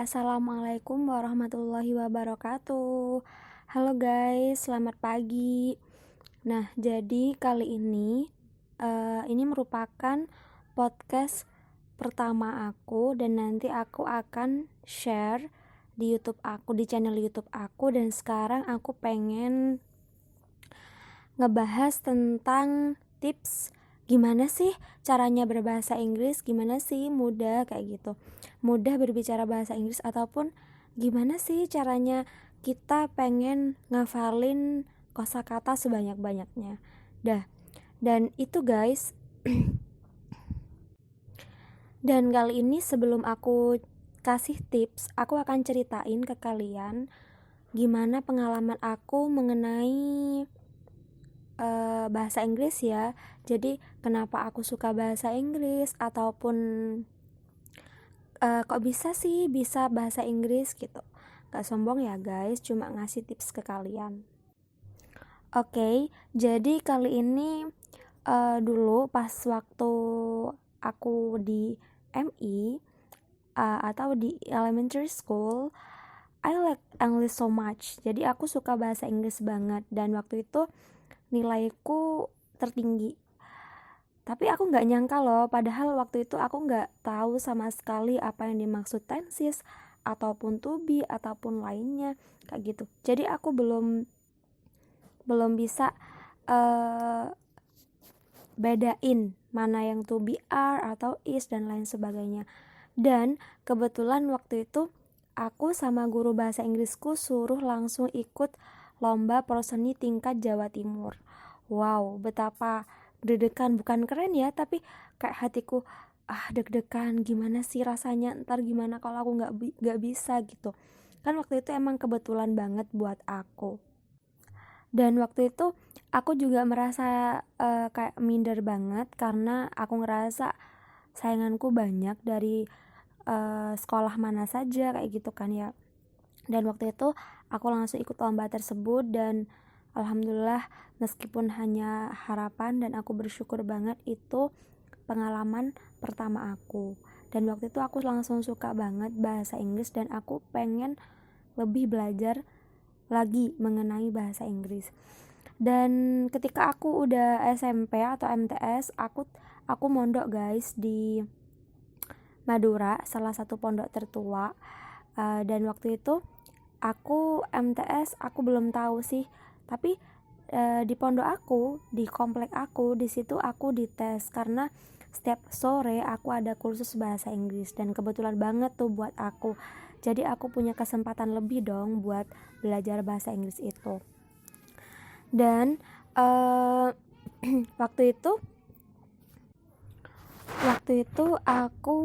Assalamualaikum warahmatullahi wabarakatuh. Halo guys, selamat pagi. Nah, jadi kali ini merupakan podcast pertama aku, dan nanti aku akan share di YouTube aku, di channel YouTube aku. Dan sekarang aku pengen ngebahas tentang tips gimana sih caranya berbahasa Inggris, gimana sih mudah kayak gitu, mudah berbicara bahasa Inggris, ataupun gimana sih caranya kita pengen ngafalin kosakata sebanyak-banyaknya. Dan itu guys. Dan kali ini sebelum aku kasih tips, aku akan ceritain ke kalian gimana pengalaman aku mengenai bahasa Inggris ya. Jadi kenapa aku suka bahasa Inggris, ataupun kok bisa sih bisa bahasa Inggris gitu. Gak sombong ya guys, cuma ngasih tips ke kalian. Oke, jadi kali ini dulu pas waktu aku di MI atau di elementary school, I like English so much. Jadi aku suka bahasa Inggris banget, dan waktu itu nilaiku tertinggi. Tapi aku gak nyangka loh, padahal waktu itu aku gak tahu sama sekali apa yang dimaksud tenses, ataupun to be, ataupun lainnya kayak gitu. Jadi aku belum bisa bedain mana yang to be are atau is dan lain sebagainya. Dan kebetulan waktu itu aku sama guru bahasa Inggrisku suruh langsung ikut lomba proseni tingkat Jawa Timur. Wow, betapa deg-degan, bukan keren ya, tapi kayak hatiku deg-degan, gimana sih rasanya, ntar gimana kalau aku nggak bisa gitu. Kan waktu itu emang kebetulan banget buat aku. Dan waktu itu aku juga merasa kayak minder banget, karena aku ngerasa sainganku banyak dari sekolah mana saja kayak gitu kan ya. Dan waktu itu aku langsung ikut lomba tersebut, dan alhamdulillah meskipun hanya harapan, dan aku bersyukur banget, itu pengalaman pertama aku. Dan waktu itu aku langsung suka banget bahasa Inggris, dan aku pengen lebih belajar lagi mengenai bahasa Inggris. Dan ketika aku udah SMP atau MTS, aku mondok guys di Madura, salah satu pondok tertua. Dan waktu itu aku MTS, aku belum tahu sih, tapi di pondok aku, di komplek aku, di situ aku dites, karena setiap sore aku ada kursus bahasa Inggris, dan kebetulan banget tuh buat aku. Jadi aku punya kesempatan lebih dong buat belajar bahasa Inggris itu. Dan waktu itu aku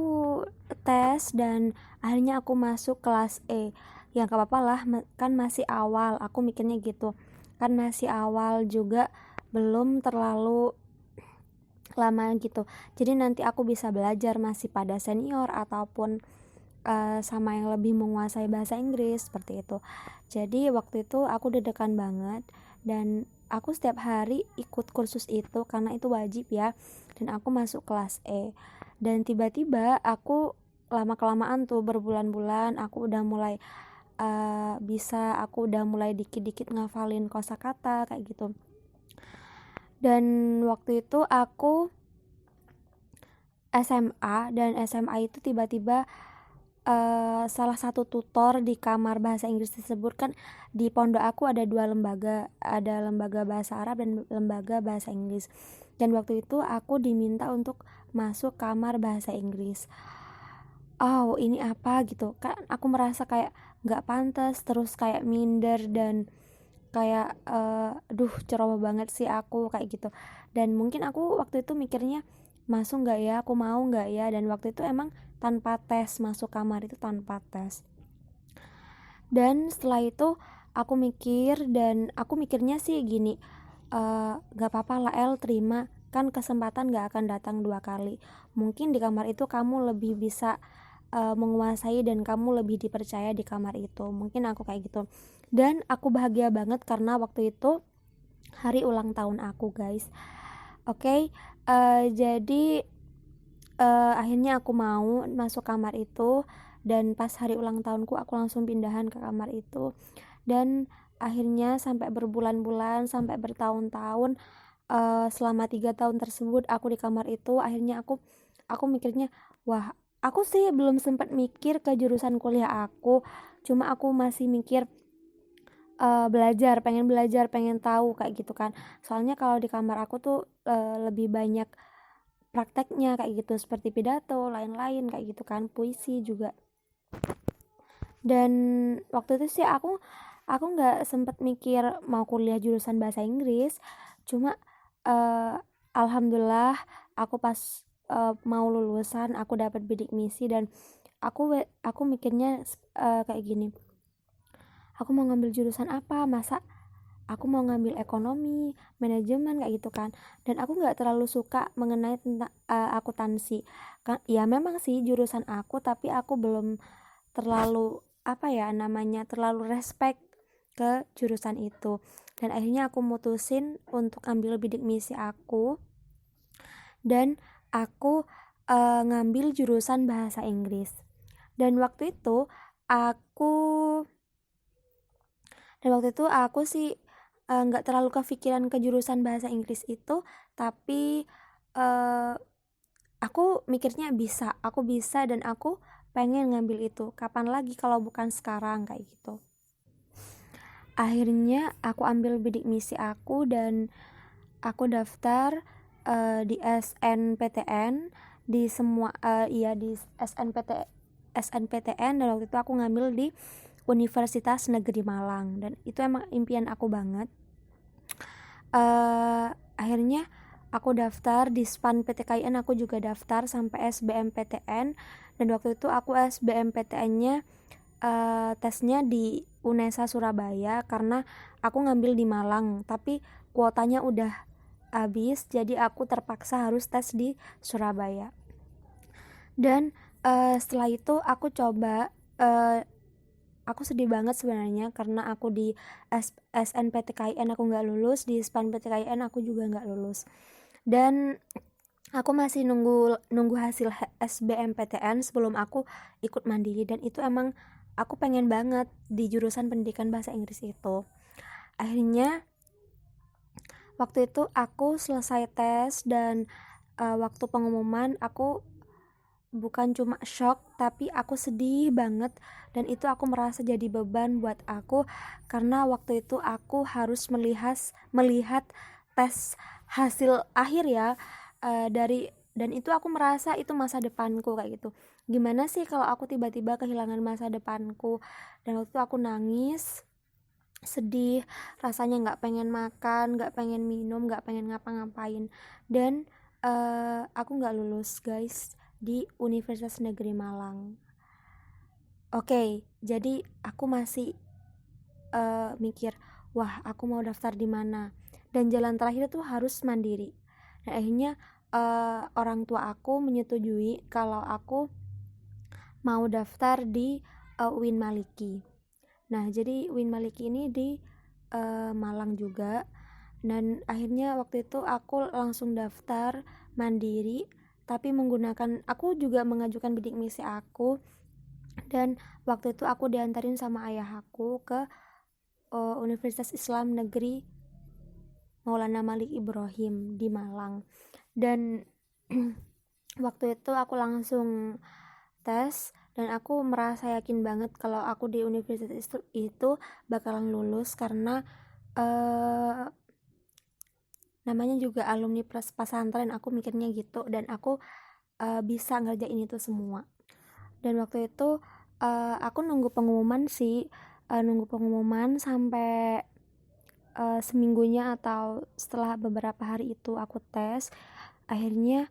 tes, dan akhirnya aku masuk kelas E. Ya gak apa-apa lah, kan masih awal, aku mikirnya gitu, kan masih awal juga, belum terlalu lama gitu. Jadi nanti aku bisa belajar masih pada senior, ataupun sama yang lebih menguasai bahasa Inggris, seperti itu. Jadi waktu itu aku deg-degan banget, dan aku setiap hari ikut kursus itu karena itu wajib ya. Dan aku masuk kelas E, dan tiba-tiba aku lama-kelamaan tuh, berbulan-bulan, aku udah mulai bisa, aku udah mulai dikit-dikit ngafalin kosakata kayak gitu. Dan waktu itu aku SMA, dan SMA itu tiba-tiba salah satu tutor di kamar bahasa Inggris tersebut, kan di pondok aku ada 2 lembaga, ada lembaga bahasa Arab dan lembaga bahasa Inggris. Dan waktu itu aku diminta untuk masuk kamar bahasa Inggris. Ini apa gitu kan, aku merasa kayak gak pantas, terus kayak minder, dan kayak ceroboh banget sih aku kayak gitu. Dan mungkin aku waktu itu mikirnya, masuk gak ya, aku mau gak ya. Dan waktu itu emang tanpa tes, masuk kamar itu tanpa tes. Dan setelah itu aku mikir, dan aku mikirnya sih gini, gak apa-apa lah El, terima, kan kesempatan gak akan datang 2 kali. Mungkin di kamar itu kamu lebih bisa menguasai, dan kamu lebih dipercaya di kamar itu. Mungkin aku kayak gitu. Dan aku bahagia banget karena waktu itu hari ulang tahun aku guys. Oke, jadi akhirnya aku mau masuk kamar itu, dan pas hari ulang tahunku aku langsung pindahan ke kamar itu. Dan akhirnya sampai berbulan-bulan, sampai bertahun-tahun, selama 3 tahun tersebut aku di kamar itu, akhirnya aku mikirnya, wah, aku sih belum sempat mikir ke jurusan kuliah aku, cuma aku masih mikir pengen belajar, pengen tahu kayak gitu kan. Soalnya kalau di kamar aku tuh lebih banyak prakteknya kayak gitu, seperti pidato, lain-lain kayak gitu kan, puisi juga. Dan waktu itu sih aku nggak sempet mikir mau kuliah jurusan bahasa Inggris, cuma alhamdulillah aku pas mau lulusan aku dapat bidik misi, dan aku mikirnya kayak gini, aku mau ngambil jurusan apa, masa aku mau ngambil ekonomi, manajemen kayak gitu kan. Dan aku nggak terlalu suka mengenai tentang akuntansi kan. Ya memang sih jurusan aku, tapi aku belum terlalu terlalu respect ke jurusan itu. Dan akhirnya aku mutusin untuk ambil bidik misi aku, dan aku ngambil jurusan bahasa Inggris. Dan waktu itu aku sih nggak terlalu kepikiran ke jurusan bahasa Inggris itu, tapi aku mikirnya aku bisa dan aku pengen ngambil itu, kapan lagi kalau bukan sekarang kayak gitu. Akhirnya aku ambil bidik misi aku dan aku daftar di SNPTN, di semua di SNPTN, dan waktu itu aku ngambil di Universitas Negeri Malang, dan itu emang impian aku banget. Akhirnya aku daftar di SPAN PTKIN, aku juga daftar sampai SBMPTN, dan waktu itu aku SBMPTN-nya tesnya di UNESA Surabaya karena aku ngambil di Malang, tapi kuotanya udah habis, jadi aku terpaksa harus tes di Surabaya. Dan setelah itu aku coba, aku sedih banget sebenarnya karena aku di SNPTKIN aku nggak lulus, di SPAN PTKIN aku juga nggak lulus, dan aku masih nunggu hasil SBMPTN sebelum aku ikut mandiri. Dan itu emang aku pengen banget di jurusan pendidikan bahasa Inggris itu. Akhirnya waktu itu aku selesai tes, dan waktu pengumuman aku bukan cuma shock, tapi aku sedih banget, dan itu aku merasa jadi beban buat aku karena waktu itu aku harus melihat tes hasil akhir ya, dan itu aku merasa itu masa depanku kayak gitu. Gimana sih kalau aku tiba-tiba kehilangan masa depanku? Dan waktu itu aku nangis, sedih, rasanya nggak pengen makan, nggak pengen minum, nggak pengen ngapa-ngapain. Dan aku nggak lulus guys di Universitas Negeri Malang. Oke, jadi aku masih mikir, wah aku mau daftar di mana, dan jalan terakhir tuh harus mandiri. Dan akhirnya orang tua aku menyetujui kalau aku mau daftar di UIN Maliki. Nah, jadi UIN Maliki ini di Malang juga, dan akhirnya waktu itu aku langsung daftar mandiri, tapi aku juga mengajukan bidik misi aku, dan waktu itu aku diantarin sama ayah aku ke Universitas Islam Negeri Maulana Malik Ibrahim di Malang. Dan waktu itu aku langsung tes, dan aku merasa yakin banget kalau aku di universitas itu bakalan lulus karena namanya juga alumni pesantren, aku mikirnya gitu, dan aku bisa ngerjain itu semua. Dan waktu itu aku nunggu pengumuman sampai seminggunya atau setelah beberapa hari itu aku tes. Akhirnya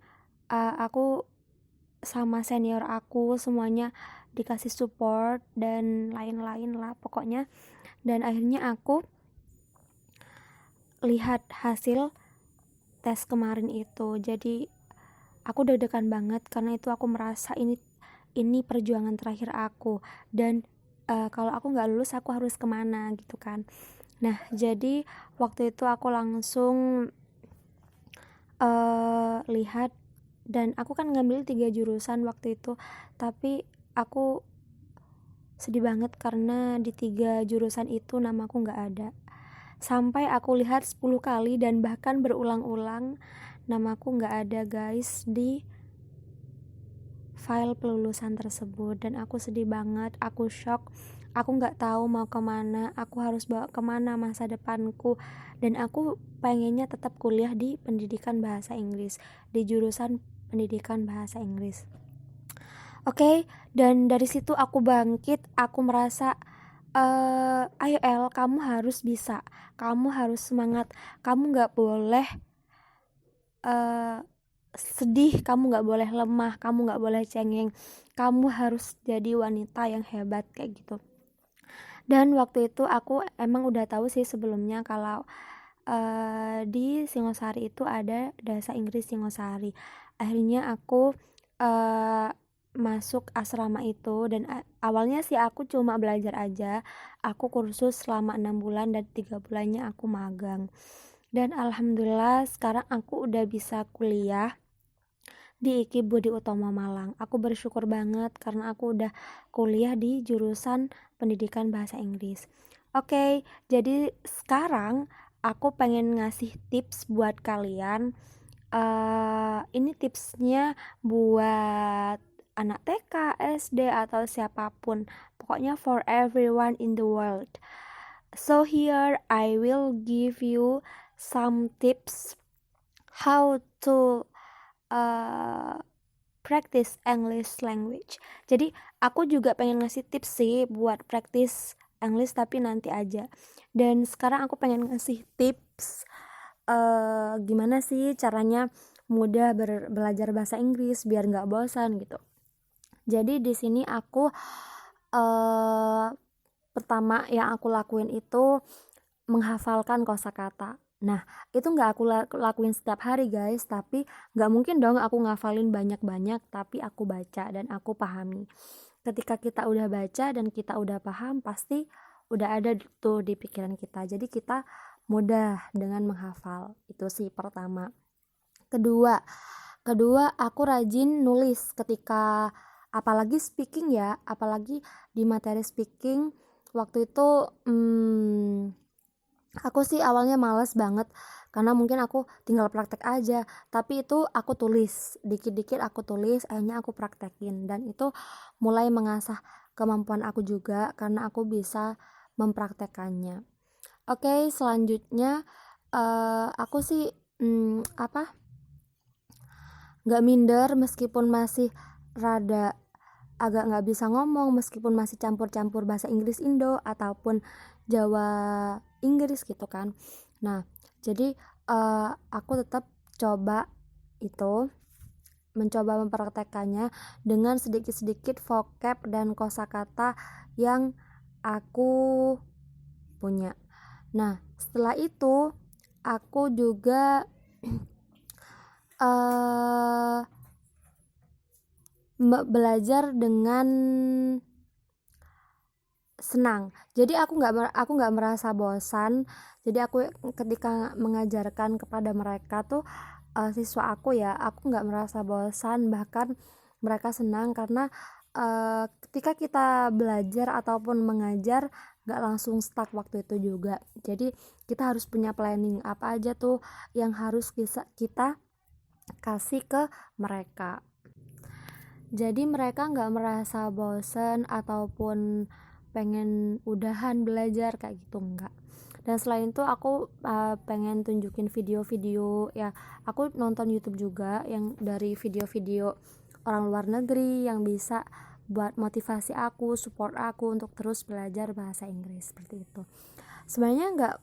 aku sama senior aku semuanya dikasih support dan lain-lain lah pokoknya. Dan akhirnya aku lihat hasil tes kemarin itu, jadi aku deg-degan banget karena itu aku merasa ini perjuangan terakhir aku, dan kalau aku nggak lulus aku harus kemana gitu kan. Nah, jadi waktu itu aku langsung lihat, dan aku kan ngambil 3 jurusan waktu itu, tapi aku Sedih banget karena di 3 jurusan itu namaku nggak ada. Sampai aku lihat 10 kali dan bahkan berulang-ulang namaku nggak ada guys di file pelulusan tersebut. Dan aku sedih banget, aku shock, aku nggak tahu mau kemana, aku harus bawa kemana masa depanku. Dan aku pengennya tetap kuliah di pendidikan bahasa Inggris, di jurusan pendidikan bahasa Inggris. Oke, dan dari situ aku bangkit, aku merasa ayo El, kamu harus bisa, kamu harus semangat, kamu gak boleh sedih, kamu gak boleh lemah, kamu gak boleh cengeng, kamu harus jadi wanita yang hebat, kayak gitu. Dan waktu itu aku emang udah tahu sih sebelumnya kalau di Singosari itu ada bahasa Inggris Singosari. Akhirnya aku masuk asrama itu, dan awalnya sih aku cuma belajar aja. Aku kursus selama 6 bulan dan 3 bulannya aku magang. Dan alhamdulillah sekarang aku udah bisa kuliah di IKIP Budi Utomo Malang. Aku bersyukur banget karena aku udah kuliah di jurusan pendidikan bahasa Inggris. Oke, jadi sekarang aku pengen ngasih tips buat kalian. Ini tipsnya buat anak TK, SD, atau siapapun. Pokoknya for everyone in the world. So here I will give you some tips how to practice English language. Jadi aku juga pengen ngasih tips sih buat practice English, tapi nanti aja. Dan sekarang aku pengen ngasih tips gimana sih caranya mudah belajar bahasa Inggris biar nggak bosan gitu. Jadi di sini aku pertama yang aku lakuin itu menghafalkan kosakata. Nah, itu nggak aku lakuin setiap hari guys, tapi nggak mungkin dong aku ngafalin banyak-banyak, tapi aku baca dan aku pahami. Ketika kita udah baca dan kita udah paham, pasti udah ada tuh di pikiran kita. Jadi kita mudah dengan menghafal. Itu sih pertama. Kedua aku rajin nulis ketika apalagi speaking ya, apalagi di materi speaking. Waktu itu aku sih awalnya males banget karena mungkin aku tinggal praktek aja, tapi itu aku tulis dikit-dikit, aku tulis, akhirnya aku praktekin, dan itu mulai mengasah kemampuan aku juga karena aku bisa mempraktekannya. Oke, selanjutnya aku sih nggak minder meskipun masih rada agak nggak bisa ngomong, meskipun masih campur-campur bahasa Inggris Indo ataupun Jawa Inggris gitu kan. Nah, jadi aku tetap mencoba mempraktekannya dengan sedikit-sedikit vocab dan kosakata yang aku punya. Nah, setelah itu aku juga belajar dengan senang. Jadi aku nggak merasa bosan. Jadi aku ketika mengajarkan kepada mereka tuh siswa aku aku nggak merasa bosan, bahkan mereka senang karena ketika kita belajar ataupun mengajar nggak langsung stuck waktu itu juga. Jadi kita harus punya planning apa aja tuh yang harus kita kasih ke mereka. Jadi mereka nggak merasa bosan ataupun pengen udahan belajar kayak gitu, enggak. Dan selain itu aku pengen tunjukin video-video ya, aku nonton YouTube juga yang dari video-video orang luar negeri yang bisa buat motivasi aku, support aku untuk terus belajar bahasa Inggris seperti itu. Sebenarnya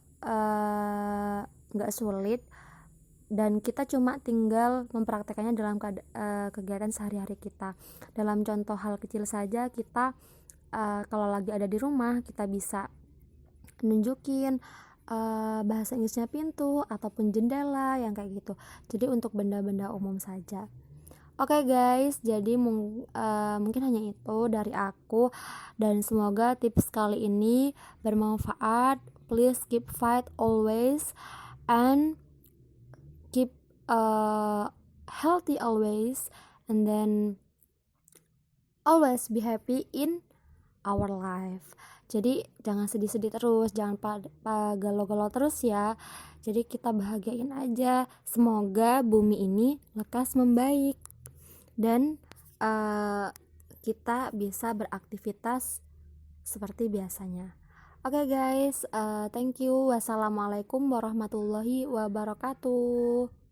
nggak sulit, dan kita cuma tinggal mempraktekannya dalam kegiatan sehari-hari kita. Dalam contoh hal kecil saja, kita kalau lagi ada di rumah kita bisa nunjukin bahasa Inggrisnya pintu ataupun jendela yang kayak gitu. Jadi untuk benda-benda umum saja. Oke guys, jadi mungkin hanya itu dari aku, dan semoga tips kali ini bermanfaat. Please keep fight always and keep healthy always, and then always be happy in our life. Jadi jangan sedih-sedih terus, jangan galau-galau terus ya. Jadi kita bahagiain aja. Semoga bumi ini lekas membaik dan kita bisa beraktivitas seperti biasanya. Oke guys, thank you. Wassalamualaikum warahmatullahi wabarakatuh.